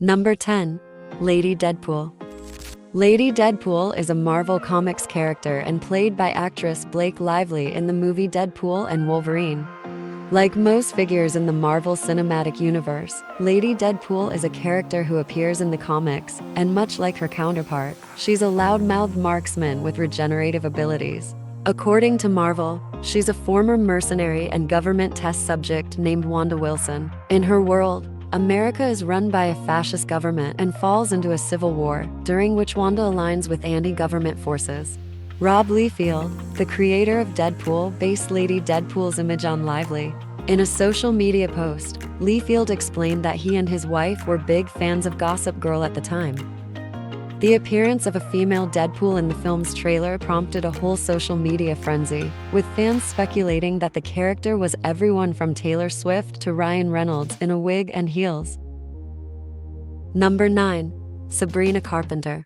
Number 10. Lady Deadpool. Lady Deadpool is a Marvel Comics character and played by actress Blake Lively in the movie Deadpool and Wolverine. Like most figures in the Marvel Cinematic Universe, Lady Deadpool is a character who appears in the comics, and much like her counterpart, she's a loudmouthed marksman with regenerative abilities. According to Marvel, she's a former mercenary and government test subject named Wanda Wilson. In her world, America is run by a fascist government and falls into a civil war, during which Wanda aligns with anti-government forces. Rob Liefeld, the creator of Deadpool, based Lady Deadpool's image on Lively. In a social media post, Liefeld explained that he and his wife were big fans of Gossip Girl at the time. The appearance of a female Deadpool in the film's trailer prompted a whole social media frenzy, with fans speculating that the character was everyone from Taylor Swift to Ryan Reynolds in a wig and heels. Number 9. Sabrina Carpenter.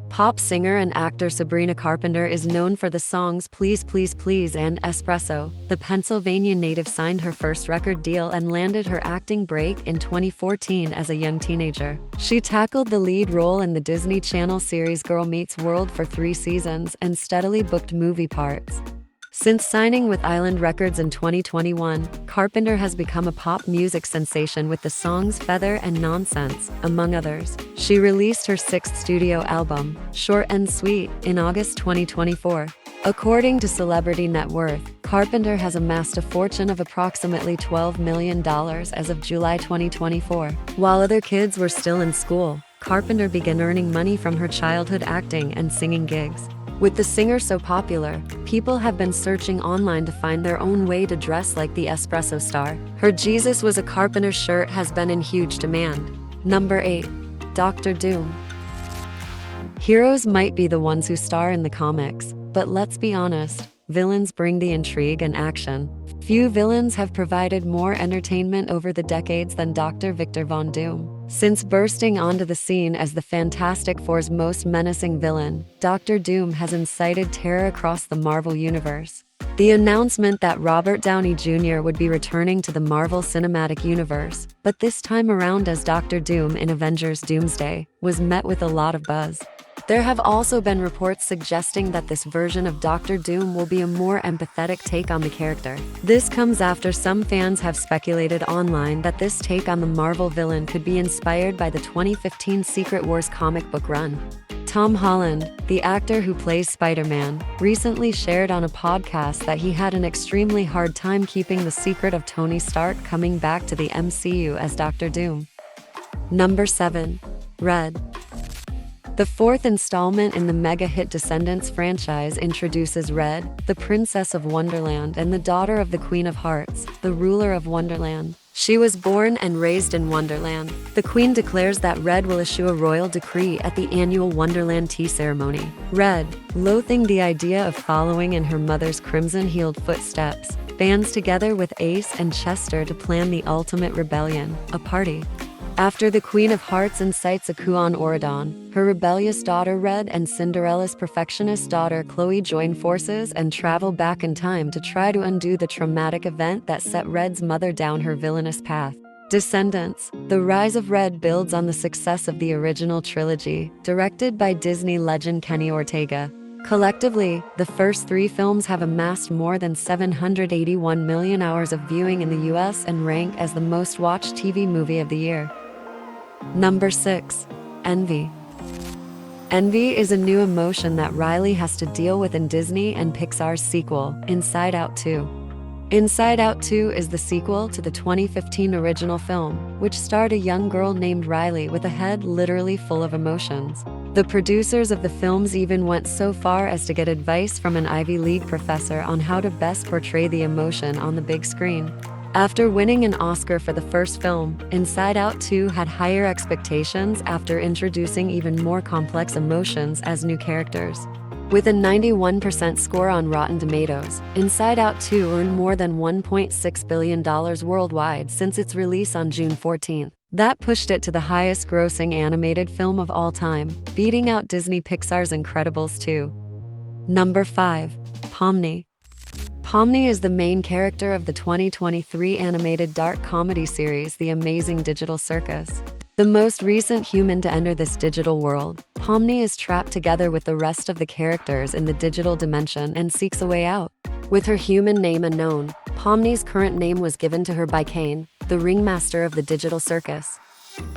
Pop singer and actor Sabrina Carpenter is known for the songs Please Please Please and Espresso. The Pennsylvania native signed her first record deal and landed her acting break in 2014 as a young teenager. She tackled the lead role in the Disney Channel series Girl Meets World for 3 seasons and steadily booked movie parts. Since signing with Island Records in 2021, Carpenter has become a pop music sensation with the songs Feather and Nonsense, among others. She released her 6th studio album, Short and Sweet, in August 2024. According to Celebrity Net Worth, Carpenter has amassed a fortune of approximately $12 million as of July 2024. While other kids were still in school, Carpenter began earning money from her childhood acting and singing gigs. With the singer so popular, people have been searching online to find their own way to dress like the Espresso star. Her Jesus Was a Carpenter shirt has been in huge demand. Number 8. Dr. Doom. Heroes might be the ones who star in the comics, but let's be honest, villains bring the intrigue and action. Few villains have provided more entertainment over the decades than Dr. Victor Von Doom. Since bursting onto the scene as the Fantastic Four's most menacing villain, Dr. Doom has incited terror across the Marvel Universe. The announcement that Robert Downey Jr. would be returning to the Marvel Cinematic Universe, but this time around as Dr. Doom in Avengers Doomsday, was met with a lot of buzz. There have also been reports suggesting that this version of Dr. Doom will be a more empathetic take on the character. This comes after some fans have speculated online that this take on the Marvel villain could be inspired by the 2015 Secret Wars comic book run. Tom Holland, the actor who plays Spider-Man, recently shared on a podcast that he had an extremely hard time keeping the secret of Tony Stark coming back to the MCU as Dr. Doom. Number 7. Red. The 4th installment in the mega-hit Descendants franchise introduces Red, the Princess of Wonderland and the daughter of the Queen of Hearts, the ruler of Wonderland. She was born and raised in Wonderland. The Queen declares that Red will issue a royal decree at the annual Wonderland tea ceremony. Red, loathing the idea of following in her mother's crimson-heeled footsteps, bands together with Ace and Chester to plan the ultimate rebellion, a party. After the Queen of Hearts incites a coup on Auradon, her rebellious daughter Red and Cinderella's perfectionist daughter Chloe join forces and travel back in time to try to undo the traumatic event that set Red's mother down her villainous path. Descendants, The Rise of Red builds on the success of the original trilogy, directed by Disney legend Kenny Ortega. Collectively, the first 3 films have amassed more than 781 million hours of viewing in the US and rank as the most watched TV movie of the year. Number 6. Envy. Envy is a new emotion that Riley has to deal with in Disney and Pixar's sequel, Inside Out 2. Inside Out 2 is the sequel to the 2015 original film, which starred a young girl named Riley with a head literally full of emotions. The producers of the films even went so far as to get advice from an Ivy League professor on how to best portray the emotion on the big screen. After winning an Oscar for the first film, Inside Out 2 had higher expectations after introducing even more complex emotions as new characters. With a 91% score on Rotten Tomatoes, Inside Out 2 earned more than $1.6 billion worldwide since its release on June 14. That pushed it to the highest-grossing animated film of all time, beating out Disney Pixar's Incredibles 2. Number 5. Pomni. Pomni is the main character of the 2023 animated dark comedy series The Amazing Digital Circus. The most recent human to enter this digital world, Pomni is trapped together with the rest of the characters in the digital dimension and seeks a way out. With her human name unknown, Pomni's current name was given to her by Kane, the ringmaster of the digital circus.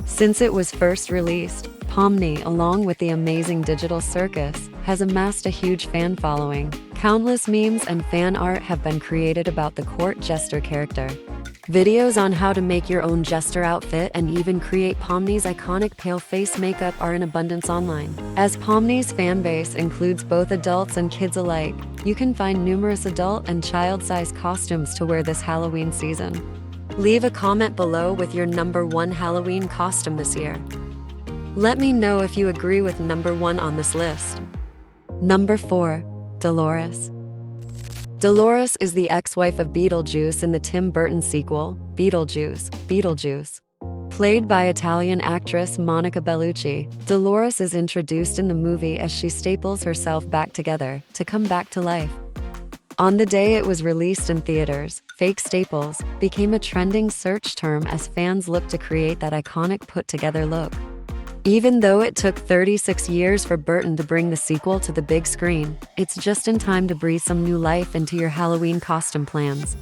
Since it was first released, Pomni, along with the amazing digital circus, has amassed a huge fan following. Countless memes and fan art have been created about the court jester character. Videos on how to make your own jester outfit and even create Pomni's iconic pale face makeup are in abundance online. As Pomni's fan base includes both adults and kids alike, you can find numerous adult and child-sized costumes to wear this Halloween season. Leave a comment below with your number 1 Halloween costume this year. Let me know if you agree with number 1 on this list. Number 4. Dolores. Dolores is the ex-wife of Beetlejuice in the Tim Burton sequel, Beetlejuice. Played by Italian actress Monica Bellucci, Dolores is introduced in the movie as she staples herself back together to come back to life. On the day it was released in theaters, fake staples became a trending search term as fans looked to create that iconic put-together look. Even though it took 36 years for Burton to bring the sequel to the big screen, it's just in time to breathe some new life into your Halloween costume plans.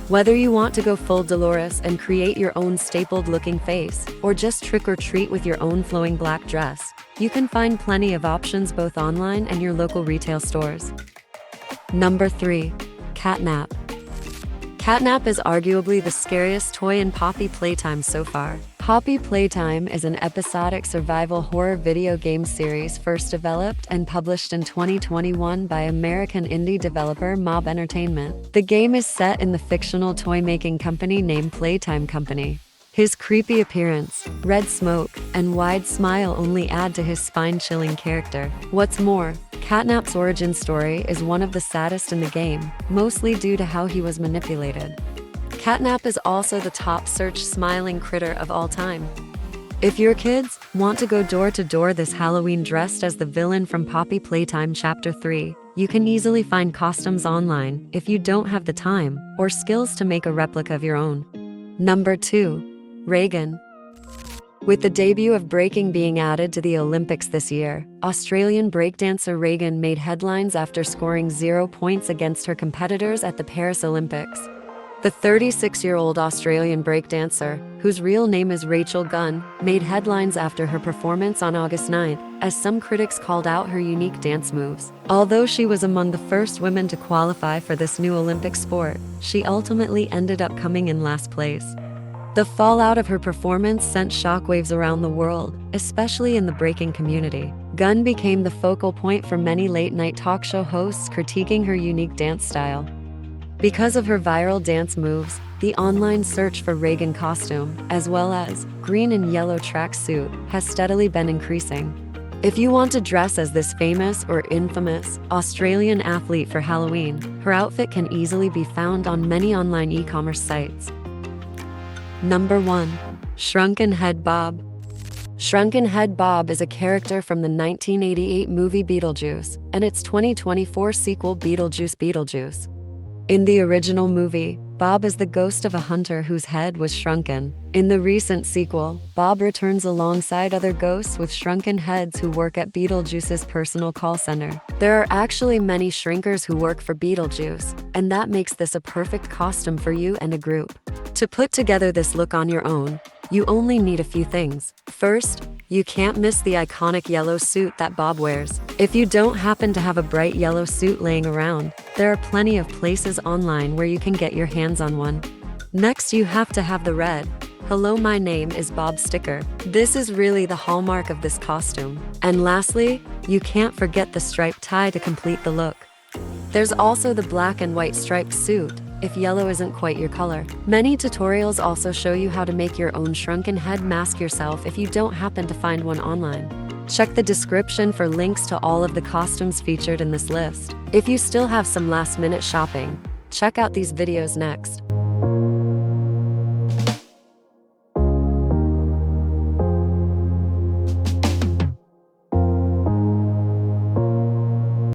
Whether you want to go full Dolores and create your own stapled-looking face, or just trick or treat with your own flowing black dress, you can find plenty of options both online and your local retail stores. Number 3. CatNap. CatNap is arguably the scariest toy in Poppy Playtime so far. Poppy Playtime is an episodic survival horror video game series first developed and published in 2021 by American indie developer Mob Entertainment. The game is set in the fictional toy-making company named Playtime Company. His creepy appearance, red smoke, and wide smile only add to his spine-chilling character. What's more, CatNap's origin story is one of the saddest in the game, mostly due to how he was manipulated. CatNap is also the top searched smiling critter of all time. If your kids want to go door to door this Halloween dressed as the villain from Poppy Playtime Chapter 3, you can easily find costumes online if you don't have the time or skills to make a replica of your own. Number 2. Raygun. With the debut of breaking being added to the Olympics this year, Australian breakdancer Raygun made headlines after scoring 0 points against her competitors at the Paris Olympics. The 36-year-old Australian breakdancer, whose real name is Rachel Gunn, made headlines after her performance on August 9th, as some critics called out her unique dance moves. Although she was among the first women to qualify for this new Olympic sport, she ultimately ended up coming in last place. The fallout of her performance sent shockwaves around the world, especially in the breaking community. Gunn became the focal point for many late-night talk show hosts critiquing her unique dance style. Because of her viral dance moves, the online search for Raygun Costume, as well as green and yellow tracksuit, has steadily been increasing. If you want to dress as this famous or infamous Australian athlete for Halloween, her outfit can easily be found on many online e-commerce sites. Number 1. Shrunken Head Bob. Shrunken Head Bob is a character from the 1988 movie Beetlejuice and its 2024 sequel Beetlejuice. In the original movie, Bob is the ghost of a hunter whose head was shrunken. In the recent sequel, Bob returns alongside other ghosts with shrunken heads who work at Beetlejuice's personal call center. There are actually many shrinkers who work for Beetlejuice, and that makes this a perfect costume for you and a group. To put together this look on your own, you only need a few things. First, you can't miss the iconic yellow suit that Bob wears. If you don't happen to have a bright yellow suit laying around, there are plenty of places online where you can get your hands on one. Next, you have to have the red "Hello, my name is Bob" sticker. This is really the hallmark of this costume. And lastly, you can't forget the striped tie to complete the look. There's also the black and white striped suit, if yellow isn't quite your color. Many tutorials also show you how to make your own shrunken head mask yourself if you don't happen to find one online. Check the description for links to all of the costumes featured in this list. If you still have some last-minute shopping, check out these videos next.